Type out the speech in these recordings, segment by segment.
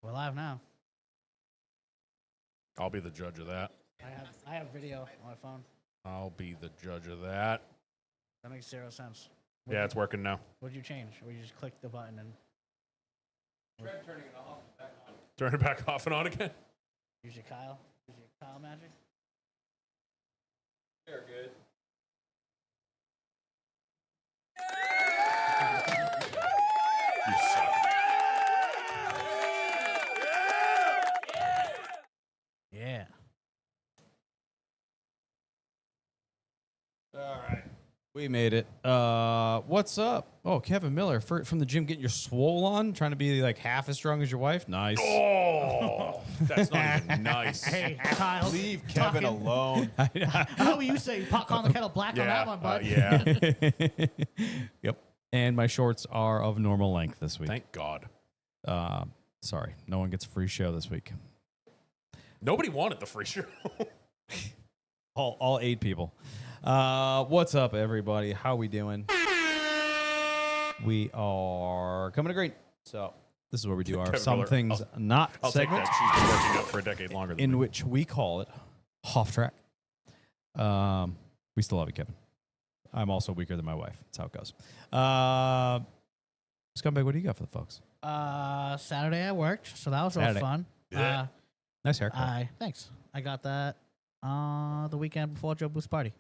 We're live now. I'll be the judge of that. I have video on my phone. I'll be the judge of that. That makes zero sense. Yeah, it's working now. What'd you change? Or you just click the button and Turn it off. Turn it back off and on again. use your Kyle? Use your Kyle magic? You're good. You suck. Yeah. All right. We made it. What's up? Oh, Kevin Miller from the gym getting your swole on, trying to be like half as strong as your wife. Nice. Oh, that's not even nice. Hey, Kyle. Leave Kevin talking. alone. How you say pot calling the kettle black on that one, bud? Yeah. Yep. And my shorts are of normal length this week. Thank God. Sorry, no one gets a free show this week. Nobody wanted the free show. All 8 people. What's up, everybody? How we doing? We are coming to green. So this is where we do our Kevin some Miller, things not I'll take segment, that. She's been working out for a decade longer than in me. which we call it Hoff Track. We still love you, Kevin. I'm also weaker than my wife. That's how it goes. Scumbag, what do you got for the folks? Saturday I worked, so that was real Saturday. fun. Yeah. Nice haircut. Thanks. I got that the weekend before Joe Booth's party.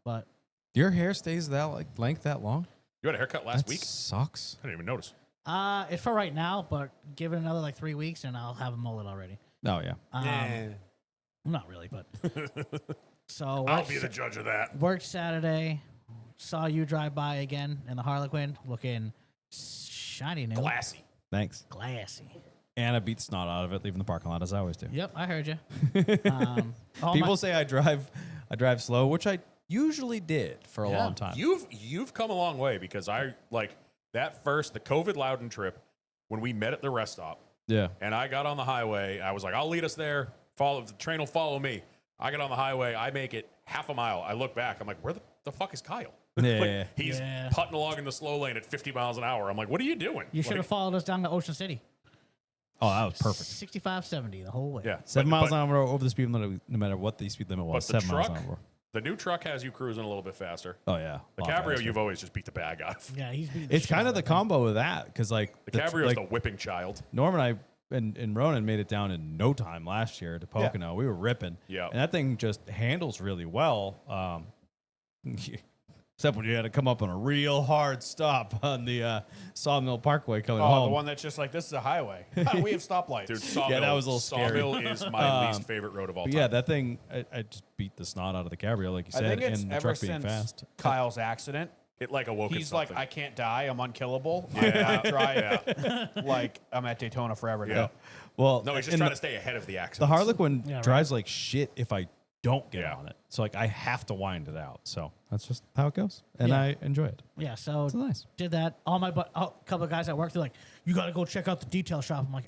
But Your hair stays that length that long? You had a haircut last week? Sucks. I didn't even notice. it's for right now, but give it another like 3 weeks and I'll have a mullet already. Oh yeah. Not really, but so I'll worked be the judge of that. worked Saturday. Saw you drive by again in the Harlequin, looking shiny new, Classy. Thanks. glassy. And I beat snot out of it, leaving the parking lot as I always do. Yep, I heard you. All People my- say I drive slow, which I usually did for a Yeah. long time. You've come a long way because I like that first the COVID Loudon trip when we met at the rest stop Yeah. and I got on the highway. I was like, I'll lead us there. Follow the train will follow me. I get on the highway. I make it half a mile. I look back. I'm like, where the fuck is Kyle? Yeah. He's Yeah. putting along in the slow lane at 50 miles an hour. I'm like, what are you doing? You should have followed us down to Ocean City. Oh, that was perfect. 65, 70 the whole way. Yeah, 7 but- miles but- an hour over the speed limit, no matter what the speed limit was. But the 7 miles truck, an hour. the new truck has you cruising a little bit faster. Oh yeah. The A lot Cabrio, faster. you've always just beat the bag out of. Yeah, he's beating It's shit kind out of the that combo of that because like The Cabrio's the whipping child. Norm and I and Ronan made it down in no time last year to Pocono. We were ripping. Yeah. And that thing just handles really well. Except when you had to come up on a real hard stop on the Sawmill Parkway coming Oh, home. the one that's just like, this is a highway. we have stoplights. Dude, Sawmill, that was a little scary. Sawmill is my least favorite road of all But time. yeah, that thing, I just beat the snot out of the Cabrio, like you I said, think it's and the ever truck being since fast. Kyle's accident. It like awoken He's something. like, I can't die. I'm unkillable. Yeah. I drive like I'm at Daytona forever Yeah. now. Well, No, he's just and trying to stay ahead of the the accident. Harlequin Yeah, right. drives like shit if I don't get Yeah. on it. So like I have to wind it out. So that's just how it goes, and Yeah. I enjoy it. Yeah, so It's nice. did that. A couple of guys at work, they're like, you got to go check out the detail shop. I'm like,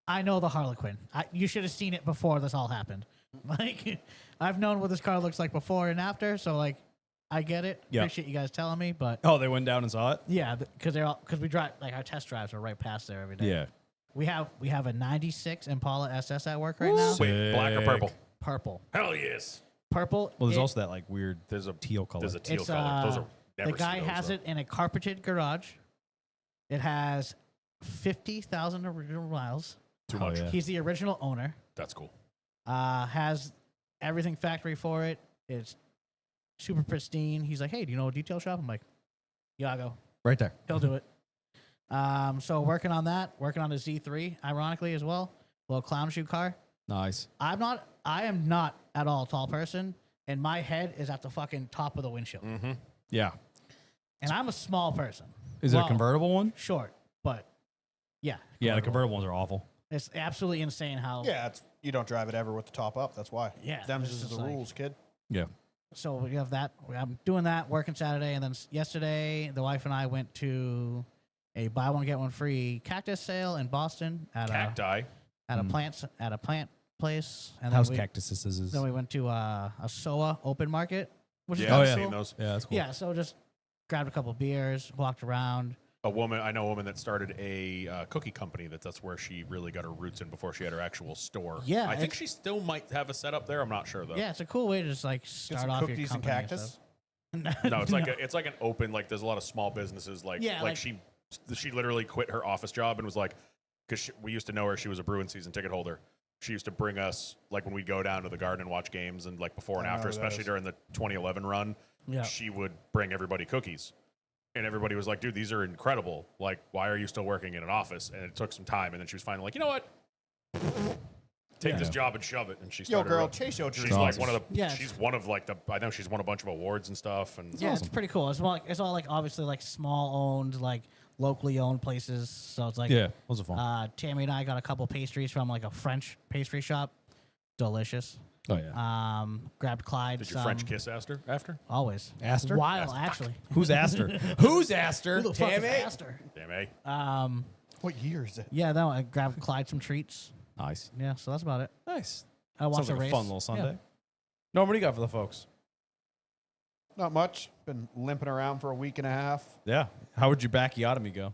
I know the Harlequin. You should have seen it before this all happened. Like, I've known what this car looks like before and after, so like, I get it. Yeah. Appreciate you guys telling me, but Oh, they went down and saw it. yeah, because we drive, like, our test drives are right past there every day. Yeah. We have a 96 Impala SS at work right now. Wait, black or purple? Purple. Hell yes. Purple. Well, there's it- also that like weird There's a teal color. There's a teal It's, color. Those are never the guy seen those, has though. it in a carpeted garage. It has 50,000 original miles. Too Oh, much. yeah. He's the original owner. That's cool. Has everything factory for it. It's super pristine. He's like, hey, do you know a detail shop? I'm like, yeah, I'll go. right there. He'll do it. So working on that, working on the Z3, ironically as well. Little clown shoe car. Nice. I am not at all a tall person, and my head is at the fucking top of the windshield. Mm-hmm. Yeah. And I'm a small person. Is it a Well, convertible one? Short, but yeah. Yeah, the convertible ones are awful. It's absolutely insane how. Yeah, you don't drive it ever with the top up. That's why. Yeah, Them's it's is just the like- rules, kid. Yeah. So we have that. I'm doing that, working Saturday, and then yesterday, the wife and I went to a buy one get one free cactus sale in Boston at Cacti. a plant place. And House then cactuses is. Then we went to a SOA open market, which is Yeah, Oh, I've yeah. kinda seen cool. those. Yeah, that's cool. Yeah, so just grabbed a couple beers, walked around. I know a woman that started a cookie company. That's where she really got her roots in before she had her actual store. Yeah, I think it's- she still might have a setup there. I'm not sure though. Yeah, it's a cool way to just like Get start some off your cookies and company and cactus. stuff. No, it's like it's like an open, like there's a lot of small businesses like Yeah, like- she literally quit her office job and was like, because we used to know her, she was a Bruins season ticket holder. She used to bring us like when we'd go down to the Garden and watch games and like before and I know after, who that especially is. during the 2011 run, Yeah. she would bring everybody cookies. And everybody was like, dude, these are incredible. Like, why are you still working in an office? And it took some time. And then she was finally like, you know what? Take this job and shove it. And she Yo, started. girl, chase your She's dreams. like one of the. Yeah, she's one of like the. I know she's won a bunch of awards and stuff. And Yeah, it's pretty cool. It's all like obviously like small owned, like locally owned places. So it's like Yeah, those are fun. Tammy and I got a couple pastries from like a French pastry shop. Delicious. Oh yeah. Grabbed Clyde. did your French kiss after? Always. Asked her? While actually. Who's asked her? Who's asked her? Who the fuck is Tammy? Aster? Damn, eh? What year is it? Yeah, no, I grabbed Clyde some treats. Nice. Yeah, so that's about it. Nice. I watched Sounds like a race. a fun little Yeah. Sunday. Norm, what do you got for the folks? Not much. Been limping around for a week and a half. Yeah. How would your bacchiotomy go?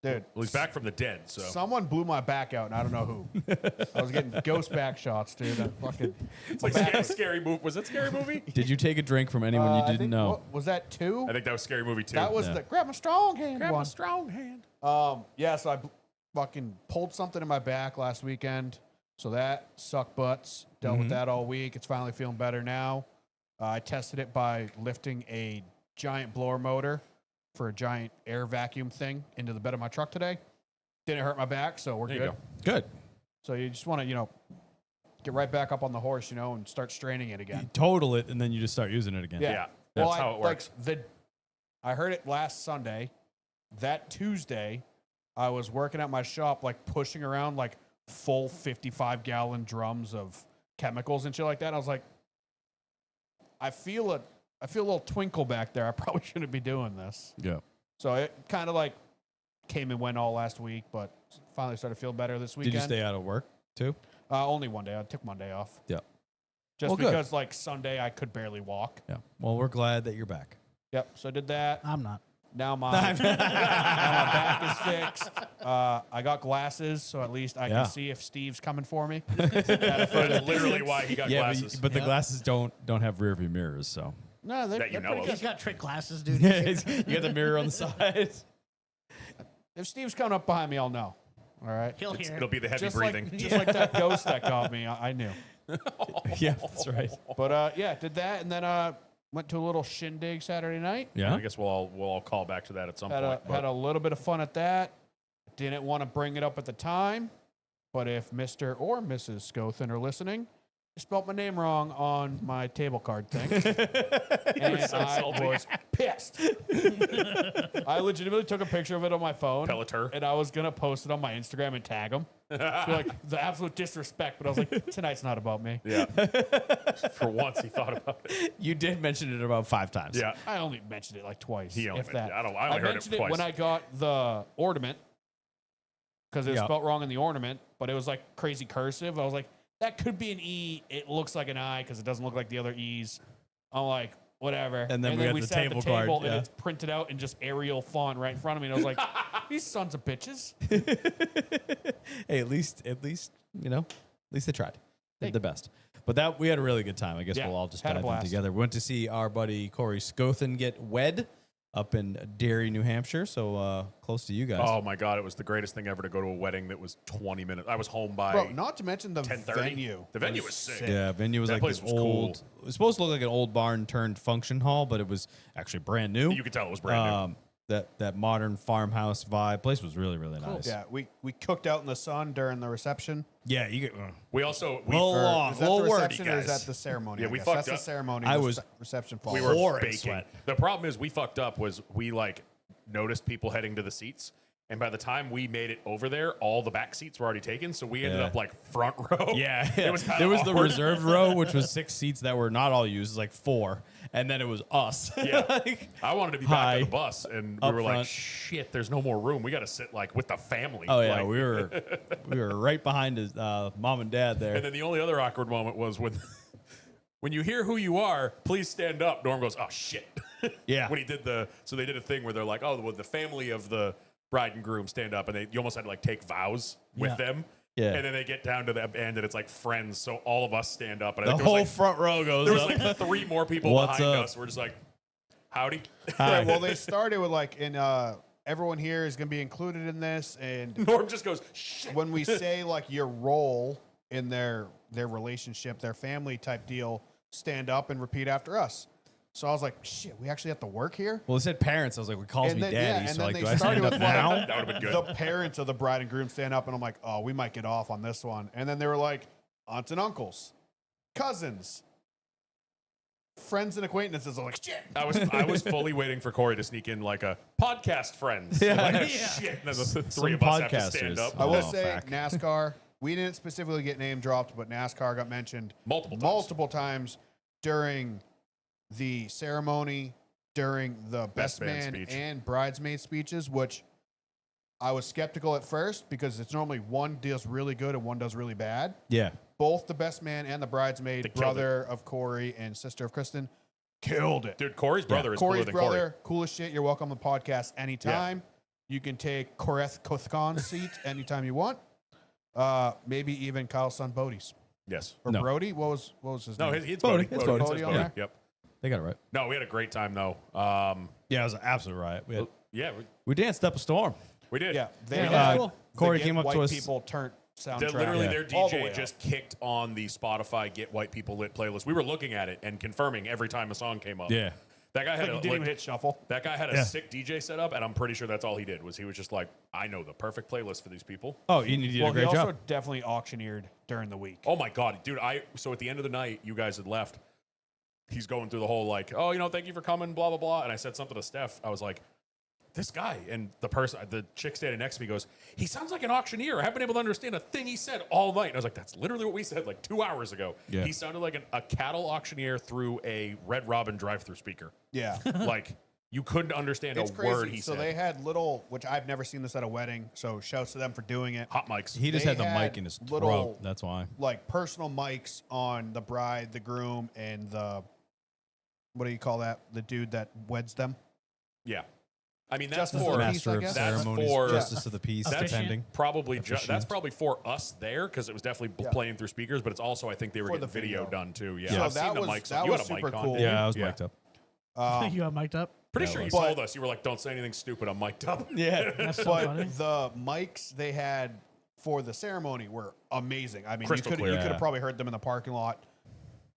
Dude, Well, he's back from the dead. So someone blew my back out, and I don't know who. I was getting ghost back shots, dude. I fucking. it's like scary movie. Was that Scary Movie? Did you take a drink from anyone I you didn't think- know? what- was that two? I think that was Scary Movie too. That was Yeah. the grab my strong hand Grab one. a strong hand. Yeah, so I fucking pulled something in my back last weekend. So that sucked butts. Dealt with that all week. It's finally feeling better now. I tested it by lifting a giant blower motor for a giant air vacuum thing into the bed of my truck today. Didn't hurt my back, so we're There you good. go. Good. So you just want to, get right back up on the horse, and start straining it again. You total it and then you just start using it again. Yeah, that's how it works. I heard it last Sunday. That Tuesday, I was working at my shop, like pushing around like full 55-gallon drums of chemicals and shit like that. I was like, I feel a little twinkle back there. I probably shouldn't be doing this. Yeah. So it kind of like came and went all last week, but finally started to feel better this weekend. Did you stay out of work too? Only one day. I took Monday off. Yeah. Just Well, good. because like Sunday I could barely walk. Yeah. Well, we're glad that you're back. Yep. So I did that. I'm not. Now my back is fixed. I got glasses, so at least I Yeah. can see if Steve's coming for me. That is literally why he got Yeah, glasses. but the Yeah. glasses don't have rear view mirrors, so No, they're, That you they're know pretty of. He's good. got trick glasses, dude. you got the mirror on the side. If Steve's coming up behind me, I'll know. All right. He'll hear. It'll be the heavy Just breathing. like that ghost that got me. I knew. Yeah, that's right. But yeah, did that, and then went to a little shindig Saturday night. Yeah. I guess we'll all call back to that at some Had point. had a little bit of fun at that. Didn't want to bring it up at the time, but if Mr. or Mrs. Scothen are listening, you spelt my name wrong on my table card thing. And so I salty. was pissed. I legitimately took a picture of it on my phone. Pelleter. And I was going to post it on my Instagram and tag him. Like the absolute disrespect, but I was like, tonight's not about me. Yeah. For once, he thought about it. You did mention it about 5 times. Yeah. I only mentioned it like twice. He only if that. mentioned it. I only heard it mentioned twice. when I got the ornament because it was Yeah. spelled wrong in the ornament, but it was like crazy cursive. I was like, that could be an E. It looks like an I because it doesn't look like the other E's. I'm like, whatever. And then we got the sat at table card, and yeah. it's printed out in just Arial font right in front of me. And I was like, these sons of bitches. Hey, at least they tried. They Hey. did the best. But that we had a really good time. I guess Yeah, we'll all just had a dive in blast. together. We went to see our buddy Corey Scothen get wed up in Derry, New Hampshire, so close to you guys. Oh my god, it was the greatest thing ever to go to a wedding that was 20 minutes. I was home by Bro, not to mention the 10:30. venue. The venue was sick. Yeah, venue was That like place this was cool. old. It was supposed to look like an old barn turned function hall, but it was actually brand new. You could tell it was brand new. That modern farmhouse vibe. Place was really really nice. Yeah, we cooked out in the sun during the reception. Yeah, you get. We also Little we, long, Is that little the wordy, reception or is guys. that the ceremony? Yeah, I we guess? fucked That's up. the ceremony. I the was- reception. we follows. were pouring baking. sweat. The problem is we fucked up was we like noticed people heading to the seats. And by the time we made it over there, all the back seats were already taken. So we ended Yeah. up like front row. Yeah, It was kinda there was the awkward. reserved row, which was 6 seats that were not all used, like 4, and then it was us. Yeah. Like, I wanted to be back Hi. on the bus, and we Up were like, front. "Shit, there's no more room. We got to sit like with the family." oh yeah, Like- we were right behind his mom and dad there. And then the only other awkward moment was when when you hear who you are, please stand up. Norm goes, "Oh shit!" Yeah. When he did so they did a thing where they're like, "Oh, well, the family of the bride and groom stand up, and you almost had to like take vows with Yeah. them. Yeah. And then they get down to the end, and it's like friends. So all of us stand up, and I The think there whole was front row goes like, up. there was like 3 more people What's behind up? us. We're just like, howdy. Yeah, well, they started with like, everyone here is going to be included in this, and Norm just goes, shit. when we say like your role in their relationship, their family type deal, stand up and repeat after us. So I was like, shit, we actually have to work here. Well, it said parents. I was like, "What calls And me then- yeah, daddy?" and So then like, they do I stand started up with now? That would have been good. The parents of the bride and groom stand up, and I'm like, oh, we might get off on this one. And then they were like, aunts and uncles, cousins, friends and acquaintances. I'm like, shit. I was fully waiting for Corey to sneak in like a podcast friends. Yeah. Like, Yeah. shit. And then the Some 3 of us have to podcasters. stand up. I will Oh, say fact. NASCAR. We didn't specifically get name dropped, but NASCAR got mentioned Multiple times. times during the ceremony, during the best man man speech. and bridesmaid speeches, which I was skeptical at first because it's normally one does really good and one does really bad. Yeah. Both the best man and the They bridesmaid, killed brother of Corey and sister of Kristen, killed it. Dude, Corey's brother is Corey's cooler than Corey. brother, cool as shit. You're welcome on the podcast anytime. You can take Koreth Kothkon's seat anytime you want. Maybe even Kyle's son Bodie's. Yes. Or No. Brody? What was his No, name? it's Bodie. Bodie. It's Bodie. Bodie It's on Bodie. there? Yep. They got it right. No, we had a great time though. Yeah, it was an absolute riot. Yeah, We danced up a storm. we did. Yeah, they Yeah, had that's cool. Corey the came Get up to White us. People turnt soundtrack. Literally, Yeah. their All the way DJ up. just kicked on the Spotify Get White People Lit playlist. We were looking at it and confirming every time a song came up. Yeah. That guy had Like, a, you didn't like, even hit shuffle. that guy had a Yeah. sick DJ setup, and I'm pretty sure that's all he did. Was he was just like, I know the perfect playlist for these people. Oh, you did Well, a he great also job. definitely auctioneered during the week. Oh my god, dude! So at the end of the night, you guys had left. He's going through the whole like, oh, thank you for coming, blah blah blah. And I said something to Steph. I was like, this guy, and the chick standing next to me goes, he sounds like an auctioneer. I haven't been able to understand a thing he said all night. And I was like, that's literally what we said like 2 hours ago. Yeah. He sounded like a cattle auctioneer through a Red Robin drive-through speaker. Yeah. Like you couldn't understand It's a crazy. word he so said. they had little, which I've never seen this at a wedding. So shouts to them for doing it. Hot mics. He just They had the had mic in his little- throat. That's why. Like personal mics on the bride, the groom, and what do you call that? The dude that weds them. Yeah. I mean, that's Justice of for the Master peace, I of guess? That's ceremonies, for- justice of the peace, That's- depending. probably Officiant. that's probably for us there because it was definitely Yeah. playing through speakers, but it's also I think they were For getting the video video. done too. Yeah, So I've that seen the was- mics. that You was had a mic super on, cool. didn't you? Yeah, I was mic'd up. You got mic'd up? Pretty Yeah, sure it you was. told us you were like, "Don't say anything stupid." I'm mic'd up. Yeah. That's so But funny. the mics they had for the ceremony were amazing. I mean, Crystal you clear. could Yeah. have probably heard them in the parking lot,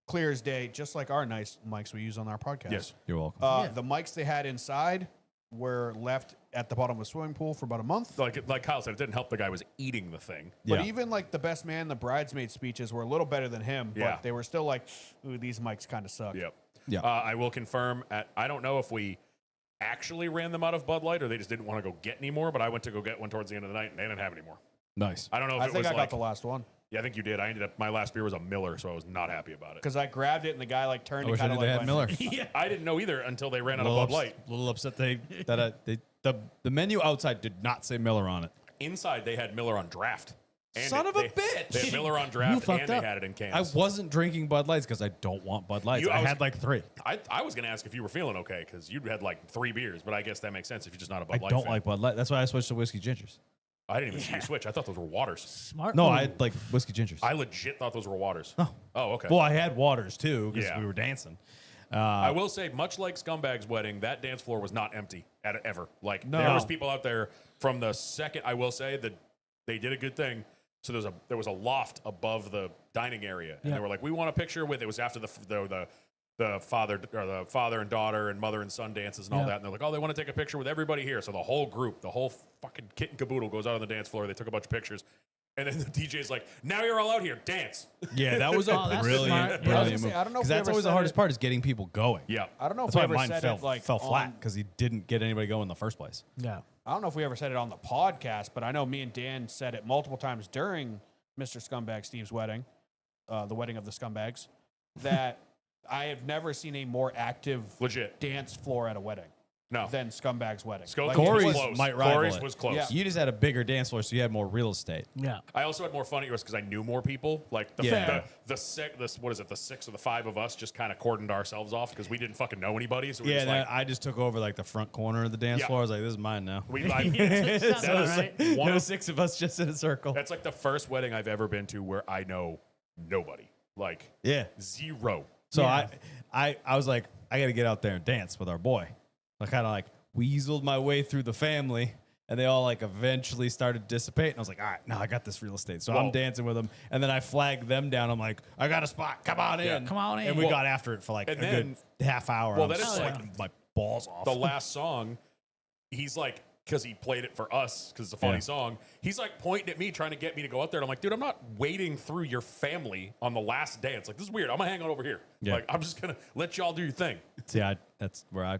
clear as day, just like our nice mics we use on our podcast. Yes. You're welcome. Yeah. The mics they had inside were left at the bottom of a swimming pool for about a month. Like Kyle said, it didn't help the guy was eating the thing. But Yeah. even like the best man, the bridesmaid speeches were a little better than him. Yeah. But they were still like, ooh, these mics kind of suck. Yep. Yeah. I will confirm. I don't know if we actually ran them out of Bud Light or they just didn't want to go get any more. But I went to go get one towards the end of the night and they didn't have any more. Nice. I don't know if I it think was I like. got the last one Yeah, I think you did. I ended up. My last beer was a Miller, so I was not happy about it. because I grabbed it and the guy like turned I and wish I kind knew of they like had Miller. Yeah. I didn't know either until they ran out Little of Bud Light. little upset the menu outside did not say Miller on it. Inside, they had Miller on draft. And Son of a they bitch. had Miller on You draft, fucked and they up. had it in cans. I wasn't drinking Bud Lights because I don't want Bud Lights. I I was- had like 3. I was going to ask if you were feeling okay because you had like 3 beers, but I guess that makes sense if you're just not a Bud I Light don't fan. like Bud Light. That's why I switched to whiskey gingers. I didn't even see you switch. I thought those were waters. Smart. No, move. I like whiskey gingers. I legit thought those were waters. No. Oh, okay. Well, I had waters too because Yeah. we were dancing. I will say, much like Scumbag's wedding, that dance floor was not empty ever. Like No. there was people out there from the second. I will say that they did a good thing. So there was a loft above the dining area, and Yeah. they were like, "We want a picture with." It was after the father and daughter and mother and son dances and all Yeah. that. And they're like, "Oh, they want to take a picture with everybody here." So the whole group, the whole fucking kit and caboodle, goes out on the dance floor. They took a bunch of pictures, and then the DJ's like, "Now you're all out here, dance." Yeah, that was a Oh, that's brilliant, smart. Yeah. I was brilliant gonna move. say, I don't know if 'Cause we that's ever always the said hardest it- part is getting people going. Yeah. I don't know That's if we why ever mine said fell, it like fell flat on- because he didn't get anybody going in the first place. Yeah. I don't know if we ever said it on the podcast, but I know me and Dan said it multiple times during Mr. Scumbag Steve's wedding, the wedding of the Scumbags, that I have never seen a more active Legit. dance floor at a wedding. No. than Scumbag's wedding. Corey's Corey's was close. might rival Corey's it. was close. Yeah. You just had a bigger dance floor, so you had more real estate. Yeah. I also had more fun at yours because I knew more people. Like the six, what is it? The 6 or the 5 of us just kind of cordoned ourselves off because we didn't fucking know anybody. So we Yeah, just like, I just took over like the front corner of the dance Yeah. floor. I was like, this is mine now. we like Sounds that was right. one There of, was 6 of us just in a circle. that's like the first wedding I've ever been to where I know nobody. Like Yeah. zero. So Yeah. I was like, I got to get out there and dance with our boy. I kind of like weaseled my way through the family, and they all like eventually started dissipating. I was like, all right, now I got this real estate. So I'm Whoa. dancing with them, and then I flagged them down. I'm like, I got a spot. Come on in. Come on in. And we Well, got after it for like a and good half hour. well, I'm that is sweating like- my balls off. The last song, he's like, because he played it for us because it's a funny Yeah. song. He's like pointing at me, trying to get me to go out there. And I'm like, dude, I'm not wading through your family on the last dance. Like, this is weird. I'm gonna hang out over here. Yeah. Like, I'm just gonna let y'all do your thing. See, that's where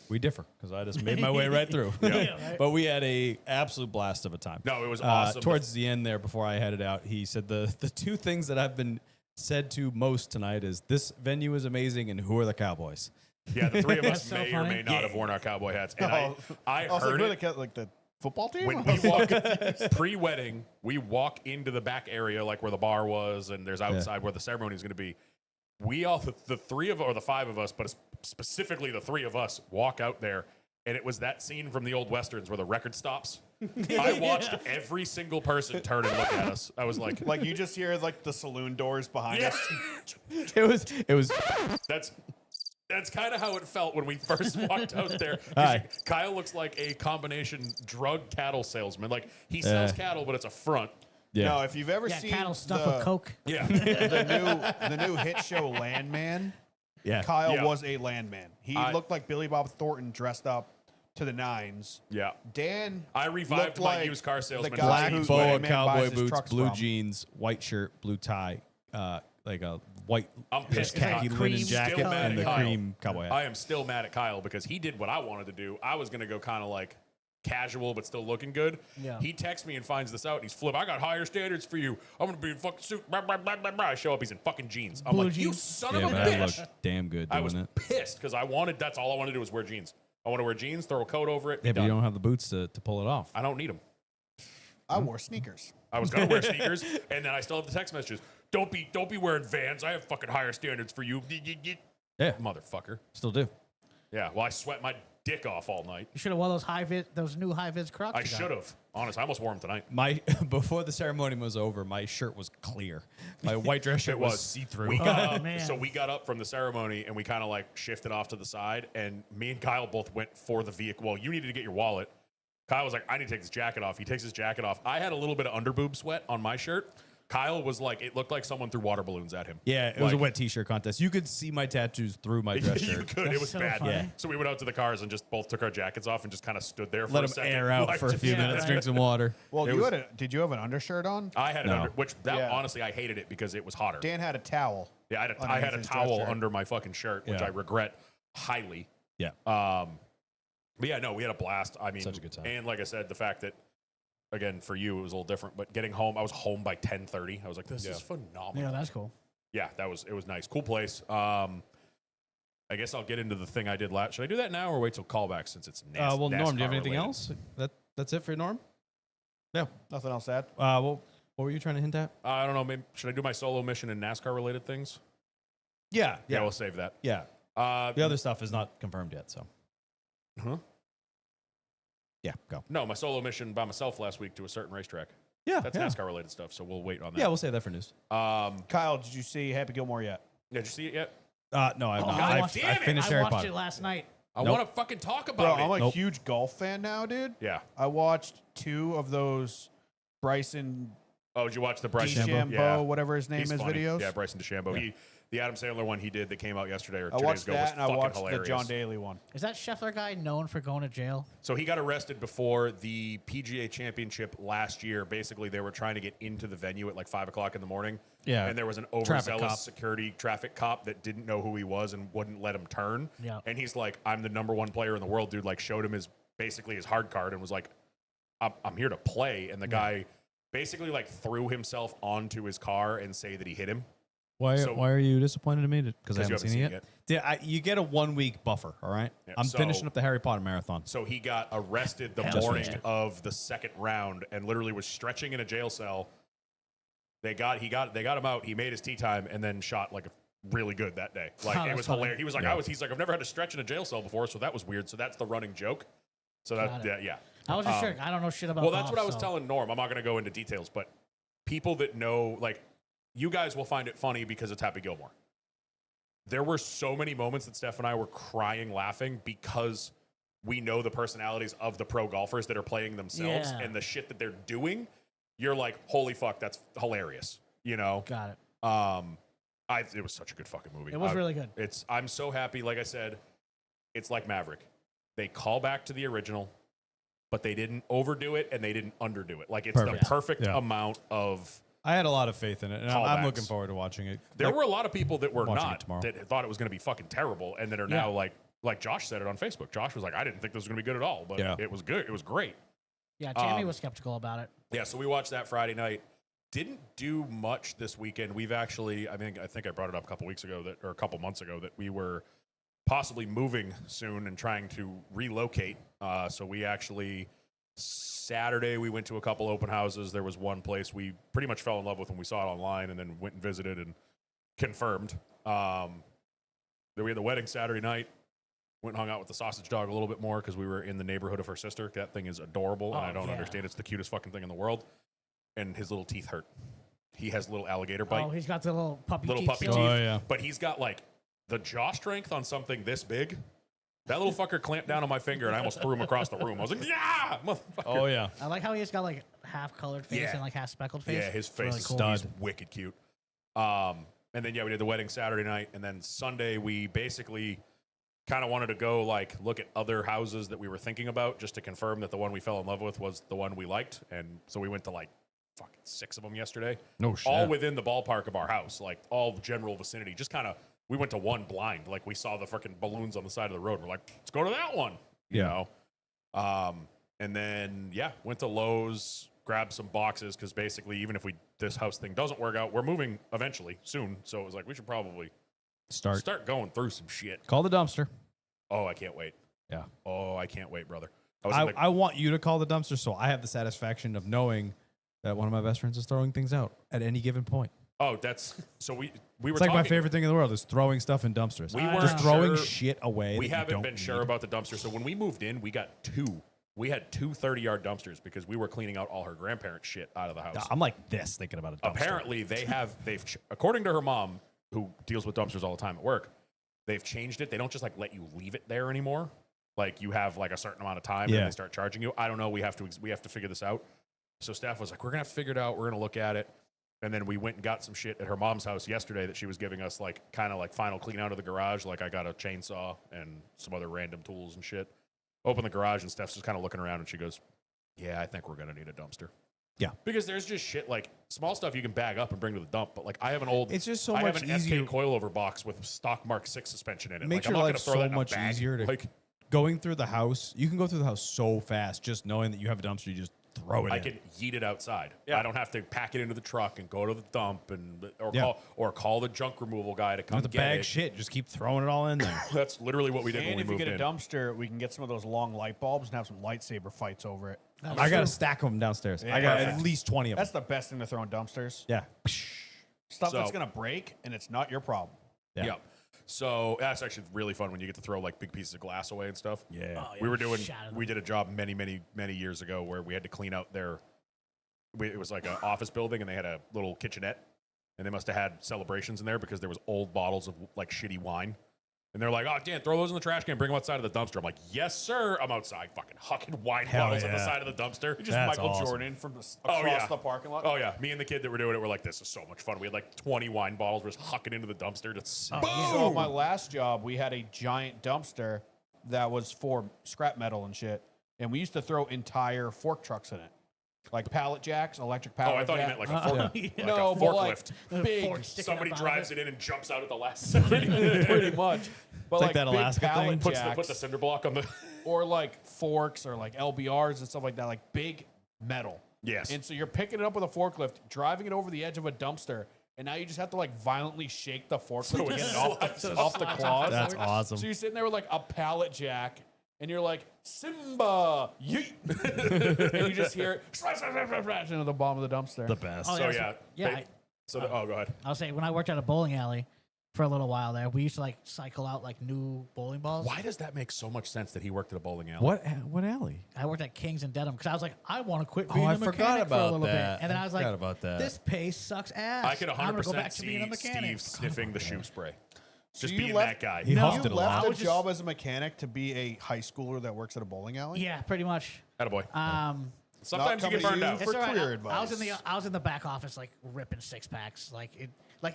we differ because I just made my way right through. Yeah, right. But we had a absolute blast of a time. No, it was awesome. Towards the end there, before I headed out, he said the 2 things that I've been said to most tonight is this venue is amazing and who are the Cowboys? Yeah, the 3 of us That's so may or funny. may not have worn our cowboy hats. And I was heard like, it. like the football team? When we walk pre-wedding, we walk into the back area, like where the bar was, and there's outside where the ceremony is going to be. We all, the 3 of, or the 5 of us, but specifically the 3 of us, walk out there, and it was that scene from the old westerns where the record stops. I watched every single person turn and look at us. I was like, Like you just hear like the saloon doors behind yeah. us. It was That's kind of how it felt when we first walked out there. 'Cause Hi. Kyle looks like a combination drug cattle salesman. Like he sells cattle, but it's a front. yeah. No, if you've ever Yeah, seen cattle stuffed the, with coke. Yeah. the new hit show Landman, yeah. Kyle Yeah. was a landman. He looked like Billy Bob Thornton dressed up to the nines. Yeah. Dan I revived looked my like used car salesman. the guy Black who's boa, Landman buys cowboy his boots, trucks blue from. jeans, white shirt, blue tie, like a white I'm pissed. khaki Like linen cream jacket, still mad and at the Kyle. cream cowboy hat. I am still mad at Kyle because he did what I wanted to do. I was going to go kind of like casual, but still looking good. Yeah. He texts me and finds this out, and he's flip. I got higher standards for you. I'm going to be in fucking suit. Blah, blah, blah, blah, blah. I show up. He's in fucking jeans. I'm Blue like, you jeans. son yeah, of a but I bitch. looked damn good I doing was it. pissed because that's all I wanted to do was wear jeans. I want to wear jeans, throw a coat over it. Yeah, but done. you don't have the boots to pull it off. I don't need them. I wore sneakers. I was gonna wear sneakers, and then I still have the text messages. Don't be wearing Vans. I have fucking higher standards for you, Yeah, motherfucker. still do. Yeah. Well, I sweat my dick off all night. You should have worn those new high vis Crocs. I you got. should have. Honest, I almost wore them tonight. My before the ceremony was over, my shirt was clear. My white dress shirt It was was see through. We got up, man. so we got up from the ceremony and we kind of like shifted off to the side, and me and Kyle both went for the vehicle. Well, you needed to get your wallet. Kyle was like, I need to take this jacket off. He takes his jacket off. I had a little bit of underboob sweat on my shirt. Kyle was like, it looked like someone threw water balloons at him. Yeah, it was a Like- wet T-shirt contest. You could see my tattoos through my dress You shirt. could. It That's was so bad. funny. Yeah. So we went out to the cars and just both took our jackets off and just kind of stood there for Let a them second. air out Like, for a just- few yeah, minutes, right. drink some water. Well, It you was- did you have an undershirt on? I had No. Yeah. honestly, I hated it because it was hotter. Dan had a towel. Yeah, I had a underneath his dress towel shirt. under my fucking shirt, which Yeah. I regret highly. Yeah. But yeah, no, we had a blast. I mean, Such a good time. And like I said, the fact that, again, for you, it was a little different, but getting home, I was home by 10:30. I was like, this is phenomenal. Yeah, that's cool. Yeah, it was nice. Cool place. I guess I'll get into the thing I did last. Should I do that now or wait till callback since it's Well, Norm, do you have NASCAR anything related? else? That's it for Norm. Yeah. Nothing else to add. Well, what were you trying to hint at? I don't know. Maybe should I do my solo mission and NASCAR related things? Yeah. Yeah, we'll save that. Yeah. Uh, The other stuff is not confirmed yet, so. Huh? Yeah, go. No, my solo mission by myself last week to a certain racetrack. Yeah, That's yeah. NASCAR related stuff, so we'll wait on that. Yeah, we'll save that for news. Kyle, did you see Happy Gilmore yet? Did you see it yet? No, I've Oh, not. I I watched- I finished I Harry watched Potter. it last night. I Nope. want to fucking talk Bro, about I'm it. a Nope. huge golf fan now, dude. Yeah. I watched 2 of those Bryson Oh, did you watch the Bryce DeChambeau, whatever his name He's is, funny. videos. Yeah, Bryson DeChambeau. Yeah. The Adam Sandler one he did that came out yesterday or I 2 days watched ago that, was and I fucking watched hilarious. the John Daly one. Is that Scheffler guy known for going to jail? So he got arrested before the PGA Championship last year. Basically, they were trying to get into the venue at like 5 o'clock in the morning. Yeah. And there was an Traffic overzealous cop. security traffic cop that didn't know who he was and wouldn't let him turn. Yeah. And he's like, I'm the #1 player in the world, dude. Like, showed him basically his hard card and was like, I'm here to play. And the guy basically like threw himself onto his car and say that he hit him. Why So- are you disappointed in me? Because I you haven't seen it yet. You get a 1 week buffer. All right. Yeah, I'm so- finishing up the Harry Potter marathon. So he got arrested the Hell morning yeah. of the second round and literally was stretching in a jail cell. They got him out. He made his tea time and then shot like really good that day. Like Oh, it that's was funny. hilarious. He was like, he's like, I've never had to stretch in a jail cell before, so that was weird. So that's the running joke. So Got it. yeah. I was just sure. I don't know shit about. Well, that's golf, what I was so- telling Norm. I'm not going to go into details, but people that know, like, you guys will find it funny because it's Happy Gilmore. There were so many moments that Steph and I were crying, laughing because we know the personalities of the pro golfers that are playing themselves Yeah. and the shit that they're doing. You're like, holy fuck, that's hilarious. You know? Got it. It was such a good fucking movie. It was really good. I'm so happy. Like I said, it's like Maverick. They call back to the original, but they didn't overdo it and they didn't underdo it. Like it's Perfect. the perfect Yeah. amount of. I had a lot of faith in it, and I'm Callbacks. looking forward to watching it. There Like, were a lot of people that were watching it not tomorrow. that thought it was going to be fucking terrible, and that are now like Josh said it on Facebook. Josh was like, I didn't think this was going to be good at all, but Yeah. it was good. It was great. Yeah, Jamie was skeptical about it. Yeah, so we watched that Friday night. Didn't do much this weekend. We've actually, I think I brought it up a couple weeks ago or a couple months ago that we were possibly moving soon and trying to relocate. So we actually Saturday we went to a couple open houses. There was one place we pretty much fell in love with when we saw it online, and then went and visited and confirmed. Then we had the wedding Saturday night. Went and hung out with the sausage dog a little bit more because we were in the neighborhood of her sister. That thing is adorable, and Oh, I don't yeah. understand. It's the cutest fucking thing in the world. And his little teeth hurt. He has little alligator bite, Oh, he's got the little puppy little teeth puppy still. teeth. Oh, yeah. But he's got like the jaw strength on something this big. That little fucker clamped down on my finger, and I almost threw him across the room. I was like, "Yeah, motherfucker!" Oh yeah. I like how he's got like half colored face Yeah. and like half speckled face. Yeah, his It's face really is cool. stud. He's wicked cute. And then we did the wedding Saturday night, and then Sunday we basically kind of wanted to go like look at other houses that we were thinking about just to confirm that the one we fell in love with was the one we liked. And so we went to like fucking 6 of them yesterday. No shit. All within the ballpark of our house, like all general vicinity. Just kind of, we went to one blind. Like we saw the freaking balloons on the side of the road. We're like, let's go to that one. You Yeah. know? And then, went to Lowe's, grabbed some boxes because basically, even if this house thing doesn't work out, we're moving eventually soon. So it was like, we should probably start going through some shit. Call the dumpster. Oh, I can't wait. Yeah. Oh, I can't wait, brother. I was in the- I want you to call the dumpster so I have the satisfaction of knowing that one of my best friends is throwing things out at any given point. oh, that's so we were It's like my talking- favorite thing in the world is throwing stuff in dumpsters. We I weren't just throwing sure- shit away. We that you haven't don't been sure need. about the dumpster. So when we moved in, we got two. We had two 30-yard dumpsters because we were cleaning out all her grandparents' shit out of the house. I'm like this thinking about a dumpster. Apparently, according to her mom, who deals with dumpsters all the time at work, they've changed it. They don't just like let you leave it there anymore. Like you have like a certain amount of time and Yeah. then they start charging you. I don't know. We have to figure this out. So Steph was like, we're gonna have to figure it out. We're gonna look at it. And then we went and got some shit at her mom's house yesterday that she was giving us like kind of like final clean out of the garage. Like I got a chainsaw and some other random tools and shit. Open the garage and Steph's just kind of looking around and she goes, yeah, I think we're gonna need a dumpster. Yeah. Because there's just shit like small stuff you can bag up and bring to the dump, but like I have an old It's just so I much have an easier. SK coilover box with stock Mark 6 suspension in it. Makes like, I'm your not life gonna throw so that in a much bag. easier to like going through the house. You can go through the house so fast just knowing that you have a dumpster. You just throw it I in. can yeet it outside. Yeah. I don't have to pack it into the truck and go to the dump or Yeah. call the junk removal guy to come With the get bag it. shit, just keep throwing it all in there. That's literally what we did And when we if you moved get a in. dumpster, we can get some of those long light bulbs and have some lightsaber fights over it. I got a stack of them downstairs. I got at least 20 of them. That's the best thing to throw in dumpsters. Yeah. Stuff that's So- gonna break and it's not your problem. Yeah. Yep. So that's actually really fun when you get to throw like big pieces of glass away and stuff. Yeah. Oh, yeah, We were doing. shatter them. We did a job many years ago where we had to clean out their. It was like an office building, and they had a little kitchenette, and they must have had celebrations in there because there was old bottles of like shitty wine, and they're like, "Oh, Dan, throw those in the trash can, bring them outside of the dumpster." I'm like, "Yes, sir." I'm outside, fucking hucking wine Hell bottles on the yeah. side of the dumpster. Just That's Michael awesome. Jordan from across Oh, yeah. the parking lot. Oh yeah, me and the kid that were doing it were like, "This is so much fun." We had like 20 wine bottles, we're just hucking into the dumpster. Just Oh, boom. yeah. So at my last job, we had a giant dumpster that was for scrap metal and shit, and we used to throw entire fork trucks in it, like pallet jacks, electric Oh, pallet. I thought you jack. meant like a fork, Yeah. like No, a but like forklift. big, Fork sticking Somebody up out of drives it. it in and jumps out at the last second. pretty much. But It's like like that big Alaska thing. pallet Put jacks, the cinder block on the. or like forks or like LBRs and stuff like that, like big metal. Yes. And so you're picking it up with a forklift, driving it over the edge of a dumpster, and now you just have to like violently shake the fork So to it get it off, slides off the claws. That's awesome. So you're sitting there with like a pallet jack, and you're like, Simba, yeet. And you just hear it smash, smash, smash, smash into the bottom of the dumpster. The best. Oh, So yeah, yeah, yeah. go ahead. I'll say when I worked at a bowling alley for a little while there, we used to like cycle out like new bowling balls. Why does that make so much sense that he worked at a bowling alley? What alley? I worked at Kings and Dedham because I was like, I want to quit Oh, being I a mechanic forgot for a about little that. bit, and then I I was forgot like, about that. this pace sucks ass. I could I'm gonna go 100% back to being a see mechanic. Steve sniffing the shoe spray. Just you being left- that guy. He No. huffed You it a left lot. a was just- job as a mechanic to be a high schooler that works at a bowling alley? Yeah, pretty much. Attaboy. Not Sometimes you get coming to burned you out. for It's all right. career I was in advice. the back office like ripping 6-packs. Like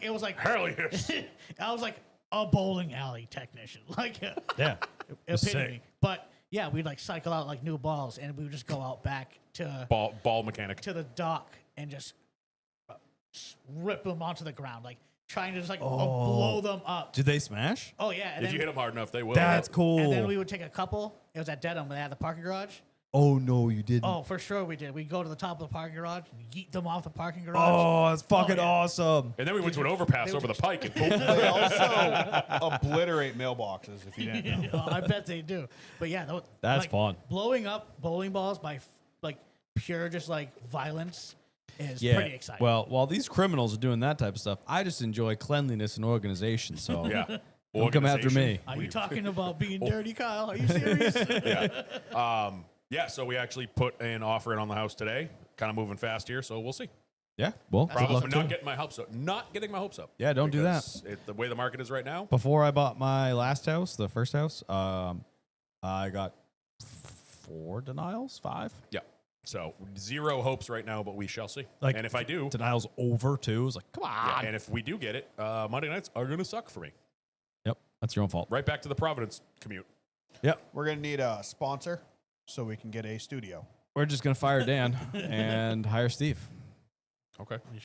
it was like Hell yes. I was like a bowling alley technician. Like Yeah. It's epitome. sick. But yeah, we'd like cycle out like new balls, and we would just go out back to Ball mechanic. the dock and just rip them onto the ground, like trying to just like Oh. blow them up. Did they smash? Oh yeah, and If then, you hit them hard enough, they will. That's cool. and then we would take a couple. It was at Dedham when they had the parking garage. Oh no, you didn't. Oh, for sure we did. We'd go to the top of the parking garage, yeet them off the parking garage. Oh, that's fucking yeah. awesome. And then we went to an overpass over the pike and boom. They also obliterate mailboxes, if you didn't know. Oh, I bet they do. But yeah, That's like, fun. Blowing up bowling balls by like pure just like violence is Yeah. pretty exciting. Well, while these criminals are doing that type of stuff, I just enjoy cleanliness and organization. So Yeah. don't come after me. Are you talking about being dirty, Kyle? Are you serious? Yeah, so we actually put an offer in on the house today. Kind of moving fast here, so we'll see. Yeah. Well, good Probably luck not too. getting my hopes up. Not getting my hopes up. Yeah, don't do that. Because the way the market is right now. Before I bought my last house, the first house, I got 4 denials, 5. Yeah. So 0 hopes right now, but we shall see. Like, and if I do, Denials over too. It's like, come yeah, on. and if we do get it, Monday nights are going to suck for me. Yep, that's your own fault. Right back to the Providence commute. Yep. We're going to need a sponsor so we can get a studio. We're just gonna fire Dan and hire Steve. Okay.